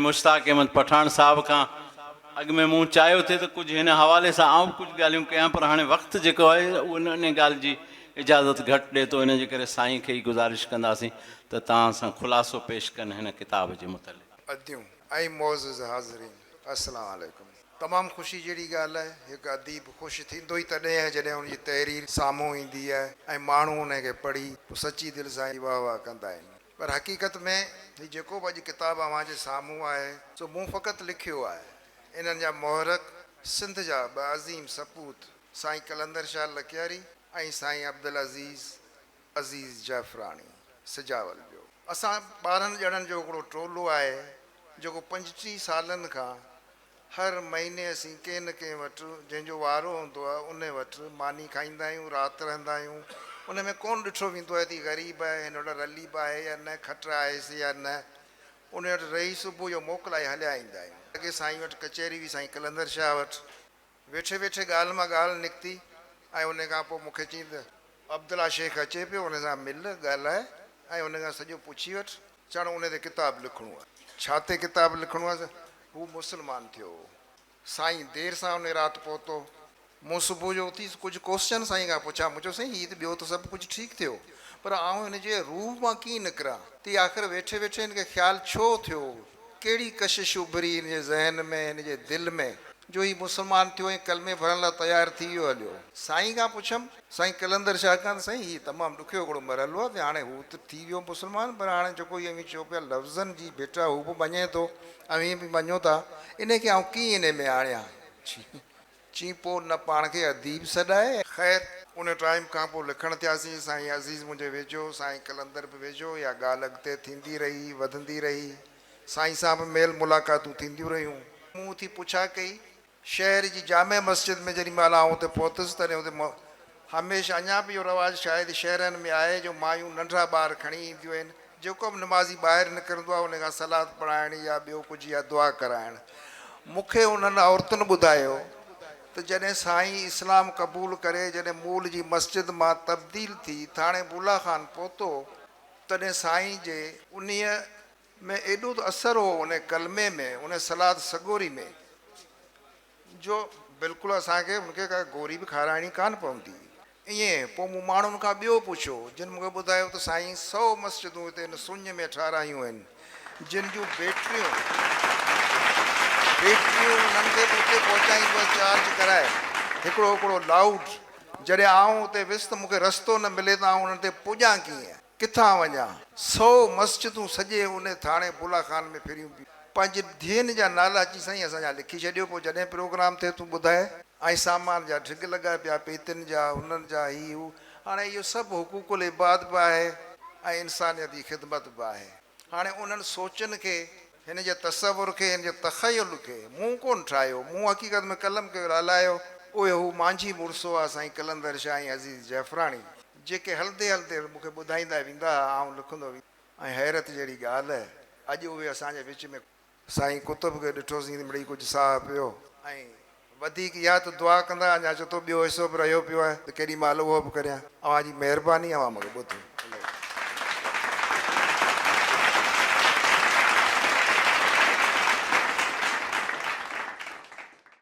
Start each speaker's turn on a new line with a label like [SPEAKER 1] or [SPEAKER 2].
[SPEAKER 1] मुश्ताक अहमद पठान साहब का अग में मूँ चाहियो थे तो कुछ इन हवाले से आऊँ कुछ ॻाल्हियूं कयां, पर हाँ वक्त जो है उन ॻाल्हि की इजाज़त घट दे तो इन करे साईं के ही गुज़ारिश कंदासीं तो तव्हां सां खुलासो पेश कनि हिन किताब जे मुतलिक़।
[SPEAKER 2] अदियूं ऐं मौज़ूज़ हाज़रीन, अस्सलाम वालेकुम। तमाम खुशी जहिड़ी ॻाल्हि आहे, एक अदीब ख़ुशि थींदो ई तॾहिं आहे जॾहिं उनजी तहरीर साम्हूं ईंदी आहे ऐं माण्हू उनखे पढ़ी सची दिलि सां वाह वाह कंदा आहिनि। पर हक़ीक़त में हीउ जेको बि अॼु किताबु अव्हांजे साम्हूं आहे सो मूं फ़क़ति लिखियो आहे। इन्हनि जा मोहरक सिंध जा ॿ अज़ीम सपूत साईं कलंदर शाह लखियारी ऐं साईं अब्दुल अज़ीज़ जाफ़रानी सिजावल जो। असां ॿारनि ॼणनि जो हिकिड़ो टोलो आहे जेको 35 सालनि खां हर महीने असीं कंहिं न कंहिं वटि जंहिंजो वारो हूंदो आहे उन वटि मानी खाईंदा आहियूं, राति रहंदा आहियूं। उन में कोन ॾिठो वेंदो आहे त ग़रीब आहे, हिन वटि रली बि आहे या न, खट आहेसि या न। उन वटि रही सुबुह जो मोकिलाए हलिया ईंदा आहियूं। अॻे साईं वटि कचहरी हुई, साईं कलंदर शाह वटि वेठे वेठे ॻाल्हि मां ॻाल्हि निकिती ऐं उन खां पोइ मूंखे चई त अब्दुल्ला शेख अचे पियो, उन सां मिल ॻाल्हाए ऐं उन खां सॼो पुछी वठि, चवण उन ते किताबु लिखिणो आहे। छा ते किताबु लिखिणो आहे? हू मुस्लमान थियो। साईं देरि सां उन राति पहुतो। मूं सुबुह जो उथी कुझु क्वेश्चन साईं खां पुछा, मुंहिंजो साईं हीअ त ॿियो त सभु कुझु ठीकु थियो, पर आउं हिन जे रूह मां कीअं निकिरां त आख़िर वेठे वेठे हिनखे ख़्यालु छो थियो, कहिड़ी कशिश उभरी हिन जे ज़हन में, हिन जे दिलि में, जो ही मुस्लमान थियो ऐं कलमे भरण लाइ तयारु थी वियो हलियो। साईं खां पुछियमि, साईं कलंदर शाह खां, साईं हीउ तमामु ॾुखियो हिकिड़ो मरहलो आहे, हाणे हू त थी वियो मुस्लमान, पर हाणे जेको इहो चओ पिया लफ़्ज़नि जी भेटा हू बि मञे थो ऐं हीअं बि मञो था, इनखे आउं कीअं इन में आणियां? चई पोइ न पाण खे अदीब सॾाए। ख़ैर उन टाइम खां पोइ लिखणु थियासीं। साईं अज़ीज़ मुंहिंजे वेझो, साईं कलंदर बि वेझो, इहा ॻाल्हि अॻिते थींदी रही, वधंदी रही। साईं सां बि मेल मुलाक़ातूं थींदियूं रहियूं। मूं उथी पुछा कई, शहर जी जामे मस्जिद में जेॾी महिल आउं हुते पहुतुसि तॾहिं हुते हमेशह अञा बि इहो रवाजु शायदि शहरनि में आहे जो मायूं नंढा ॿार खणी ईंदियूं आहिनि, जेको बि नमाज़ी ॿाहिरि निकिरंदो आहे उन खां सलाद पढ़ाइण या ॿियो कुझु या दुआ कराइण। मूंखे उन्हनि औरतुनि ॿुधायो त जॾहिं साईं इस्लाम क़बूल करे, जॾहिं मूल जी मस्जिद मां तब्दील थी थाणे बुला खान पहुतो, तॾहिं साईं जे उन्हीअ में एॾो त असरु हो उन कलमे में, उन सलाद सगोरी में, जो बिल्कुलु असांखे उनखे का गोरी बि खाराइणी कान पवंदी। ईअं पोइ मूं माण्हुनि खां ॿियो पुछियो, जिन मूंखे ॿुधायो त साईं 100 मस्जिदूं हिते हिन सुञ में ठारायूं आहिनि, जिन जूं बैटरियूं उन्हनि खे बि उते पहुचाईंदो आहे चार्ज कराए। हिकिड़ो लाउड, जॾहिं आऊं उते वियुसि त मूंखे रस्तो न मिले त आउं उन्हनि ते पुॼां कीअं, किथां वञा। 100 मस्जिदूं सॼे उन थाणे बुला खान में फिरियूं पियूं। पंहिंजे धीअनि जा नाला अची साईं असांजा लिखी छॾियो, पोइ जॾहिं प्रोग्राम थिए तूं ॿुधाए। ऐं सामान जा ढिग लॻा पिया, पेतियुनि जा, हुननि जा, ही हू। हाणे इहो सभु हुकूकुल इबाद बि आहे ऐं इंसानियत जी ख़िदमत बि आहे। हाणे उन्हनि सोचनि खे, हिन जे तसवुर खे, हिन जे तख़युल खे मूं कोन ठाहियो, मूं हक़ीक़त में कलम कयो, हलायो। उहे हू मुंहिंजी मुड़ुसो आहे साईं कलंदर शाह ऐं अज़ीज़ जाफ़रानी, जेके हलंदे हलंदे मूंखे ॿुधाईंदा वेंदा, आउं लिखंदो वेंदो। ऐं हैरत जहिड़ी ॻाल्हि आहे, अॼु उहे असांजे विच में। साईं कुतुब खे ॾिठोसीं मिड़ई कुझु साह पियो ऐं वधीक इहा त दुआ कंदा, अञा चए थो ॿियो हिसो बि रहियो पियो आहे त केॾी महिल उहो बि करियां। अव्हांजी महिरबानी, अव्हां मूंखे ॿुधो।